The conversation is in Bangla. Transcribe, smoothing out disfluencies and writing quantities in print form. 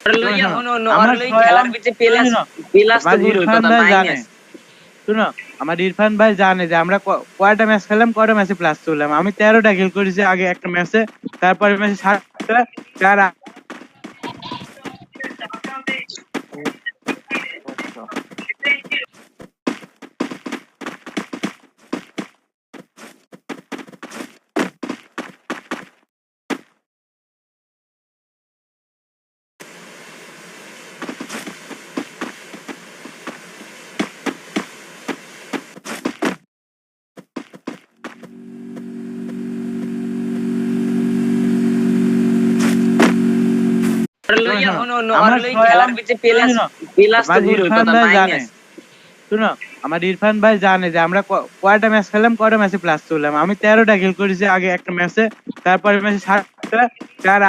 শোনো শোনো আমার খেলার ভিতরে প্লাস তো দূর হইতো না, জানে, শুনো আমার ইরফান ভাই জানে যে আমরা কয়টা ম্যাচ খেললাম, কয়টা ম্যাচে প্লাস তুললাম। আমি 13টা কিল করেছি আগে একটা ম্যাচে, তারপরে ম্যাচে 7টা, চার আমার খেলার ভিতরে প্লাস তো দূর হইতো না, জানে, শুনো আমার ইরফান ভাই জানে যে আমরা কয়টা ম্যাচ খেললাম, কয়টা ম্যাচে প্লাস তুললাম। আমি 13টা কিল করেছি আগে একটা ম্যাচে, তারপরে ম্যাচে 7টা, চার